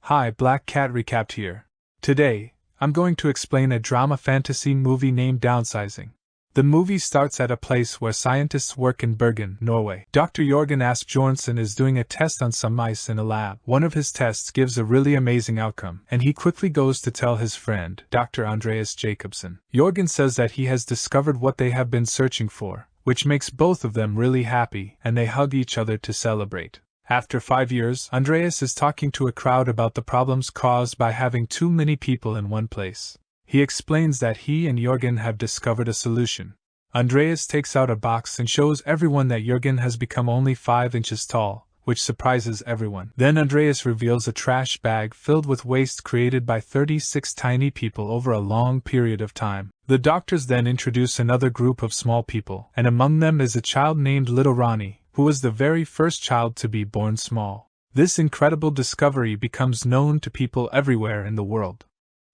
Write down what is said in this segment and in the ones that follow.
Hi, Black Cat Recapped here. Today, I'm going to explain a drama fantasy movie named Downsizing. The movie starts at a place where scientists work in Bergen, Norway. Dr. Jorgen Asbjornsen is doing a test on some mice in a lab. One of his tests gives a really amazing outcome, and he quickly goes to tell his friend, Dr. Andreas Jacobsen. Jorgen says that he has discovered what they have been searching for, which makes both of them really happy, and they hug each other to celebrate. After 5 years, Andreas is talking to a crowd about the problems caused by having too many people in one place. He explains that he and Jorgen have discovered a solution. Andreas takes out a box and shows everyone that Jorgen has become only 5 inches tall, which surprises everyone. Then Andreas reveals a trash bag filled with waste created by 36 tiny people over a long period of time. The doctors then introduce another group of small people, and among them is a child named Little Ronnie, who was the very first child to be born small. This incredible discovery becomes known to people everywhere in the world.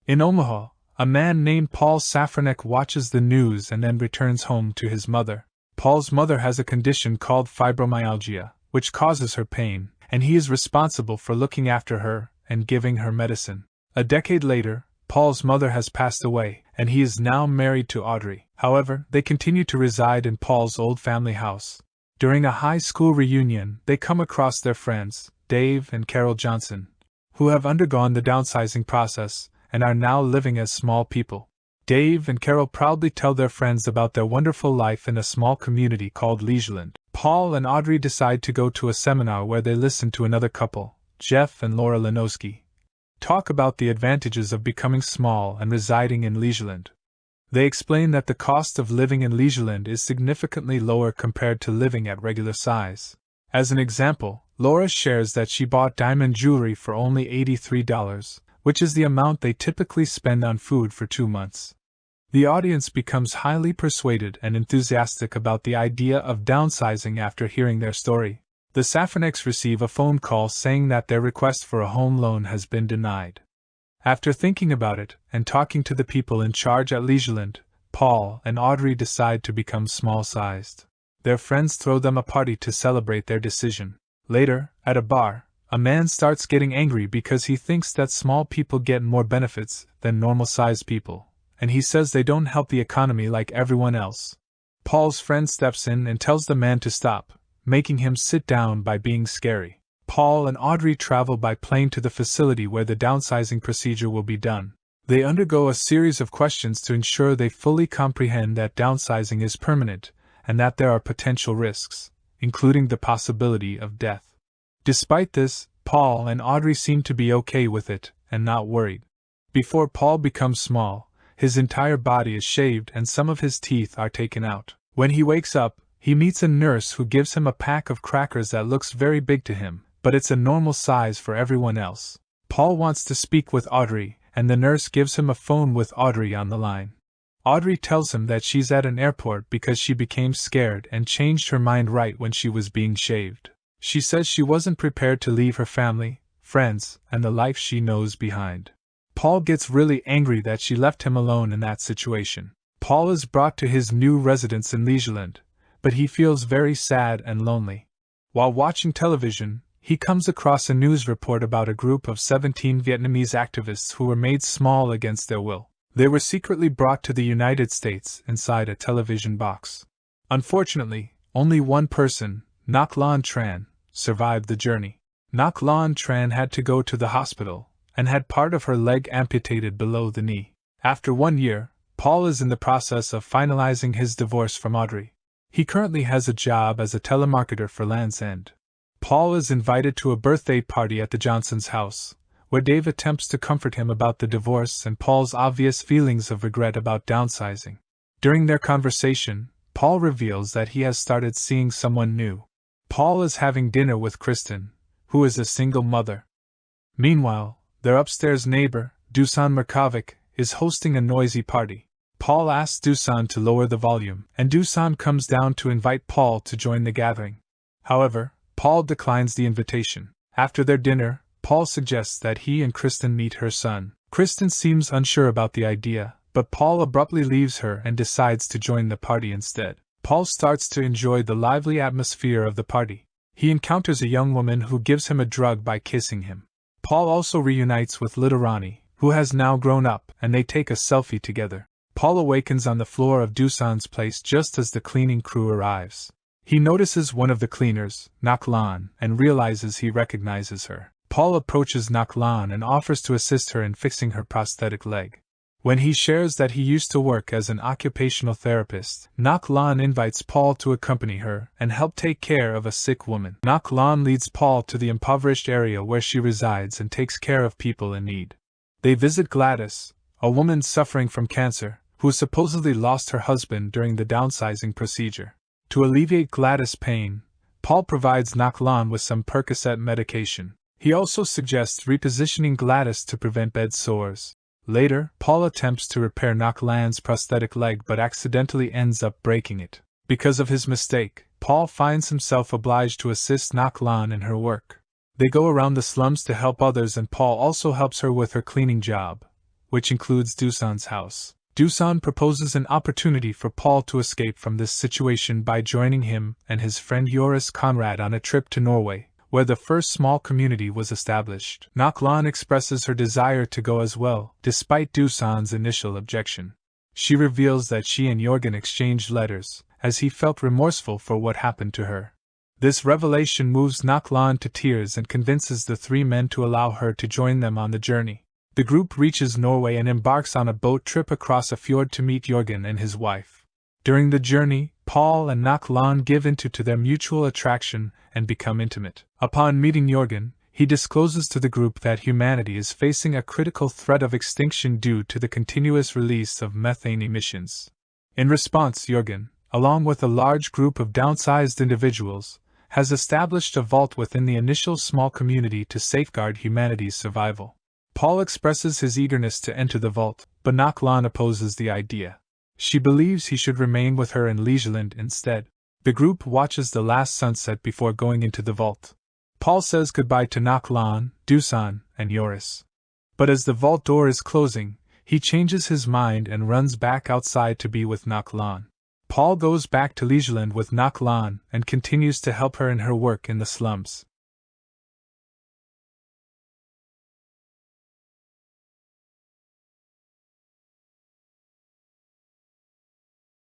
In Omaha, a man named Paul Safranek watches the news and then returns home to his mother. Paul's mother has a condition called fibromyalgia, which causes her pain, and he is responsible for looking after her and giving her medicine. A decade later, Paul's mother has passed away, and he is now married to Audrey. However, they continue to reside in Paul's old family house. During a high school reunion, they come across their friends, Dave and Carol Johnson, who have undergone the downsizing process and are now living as small people. Dave and Carol proudly tell their friends about their wonderful life in a small community called Leisureland. Paul and Audrey decide to go to a seminar where they listen to another couple, Jeff and Laura Lenowski, talk about the advantages of becoming small and residing in Leisureland. They explain that the cost of living in Leisureland is significantly lower compared to living at regular size. As an example, Laura shares that she bought diamond jewelry for only $83, which is the amount they typically spend on food for 2 months. The audience becomes highly persuaded and enthusiastic about the idea of downsizing after hearing their story. The Safraneks receive a phone call saying that their request for a home loan has been denied. After thinking about it and talking to the people in charge at Leisureland, Paul and Audrey decide to become small-sized. Their friends throw them a party to celebrate their decision. Later, at a bar, a man starts getting angry because he thinks that small people get more benefits than normal-sized people, and he says they don't help the economy like everyone else. Paul's friend steps in and tells the man to stop, making him sit down by being scary. Paul and Audrey travel by plane to the facility where the downsizing procedure will be done. They undergo a series of questions to ensure they fully comprehend that downsizing is permanent and that there are potential risks, including the possibility of death. Despite this, Paul and Audrey seem to be okay with it and not worried. Before Paul becomes small, his entire body is shaved and some of his teeth are taken out. When he wakes up, he meets a nurse who gives him a pack of crackers that looks very big to him, but it's a normal size for everyone else. Paul wants to speak with Audrey, and the nurse gives him a phone with Audrey on the line. Audrey tells him that she's at an airport because she became scared and changed her mind right when she was being shaved. She says she wasn't prepared to leave her family, friends, and the life she knows behind. Paul gets really angry that she left him alone in that situation. Paul is brought to his new residence in Leisureland, but he feels very sad and lonely. While watching television, he comes across a news report about a group of 17 Vietnamese activists who were made small against their will. They were secretly brought to the United States inside a television box. Unfortunately, only one person, Ngoc Lan Tran, survived the journey. Ngoc Lan Tran had to go to the hospital and had part of her leg amputated below the knee. After 1 year, Paul is in the process of finalizing his divorce from Audrey. He currently has a job as a telemarketer for Land's End. Paul is invited to a birthday party at the Johnsons' house, where Dave attempts to comfort him about the divorce and Paul's obvious feelings of regret about downsizing. During their conversation, Paul reveals that he has started seeing someone new. Paul is having dinner with Kristen, who is a single mother. Meanwhile, their upstairs neighbor, Dusan Merkovic, is hosting a noisy party. Paul asks Dusan to lower the volume, and Dusan comes down to invite Paul to join the gathering. However, Paul declines the invitation. After their dinner, Paul suggests that he and Kristen meet her son. Kristen seems unsure about the idea, but Paul abruptly leaves her and decides to join the party instead. Paul starts to enjoy the lively atmosphere of the party. He encounters a young woman who gives him a drug by kissing him. Paul also reunites with little Ronnie, who has now grown up, and they take a selfie together. Paul awakens on the floor of Doosan's place just as the cleaning crew arrives. He notices one of the cleaners, Naklan, and realizes he recognizes her. Paul approaches Naklan and offers to assist her in fixing her prosthetic leg. When he shares that he used to work as an occupational therapist, Naklan invites Paul to accompany her and help take care of a sick woman. Naklan leads Paul to the impoverished area where she resides and takes care of people in need. They visit Gladys, a woman suffering from cancer, who supposedly lost her husband during the downsizing procedure. To alleviate Gladys' pain, Paul provides Naklan with some Percocet medication. He also suggests repositioning Gladys to prevent bed sores. Later, Paul attempts to repair Naklan's prosthetic leg but accidentally ends up breaking it. Because of his mistake, Paul finds himself obliged to assist Naklan in her work. They go around the slums to help others, and Paul also helps her with her cleaning job, which includes Doosan's house. Doosan proposes an opportunity for Paul to escape from this situation by joining him and his friend Joris Conrad on a trip to Norway, where the first small community was established. Naklan expresses her desire to go as well, despite Doosan's initial objection. She reveals that she and Jorgen exchanged letters, as he felt remorseful for what happened to her. This revelation moves Naklan to tears and convinces the three men to allow her to join them on the journey. The group reaches Norway and embarks on a boat trip across a fjord to meet Jorgen and his wife. During the journey, Paul and Naklan give into their mutual attraction and become intimate. Upon meeting Jorgen, he discloses to the group that humanity is facing a critical threat of extinction due to the continuous release of methane emissions. In response, Jorgen, along with a large group of downsized individuals, has established a vault within the initial small community to safeguard humanity's survival. Paul expresses his eagerness to enter the vault, but Naklan opposes the idea. She believes he should remain with her in Liegeland instead. The group watches the last sunset before going into the vault. Paul says goodbye to Naklan, Doosan, and Joris. But as the vault door is closing, he changes his mind and runs back outside to be with Naklan. Paul goes back to Liegeland with Naklan and continues to help her in her work in the slums.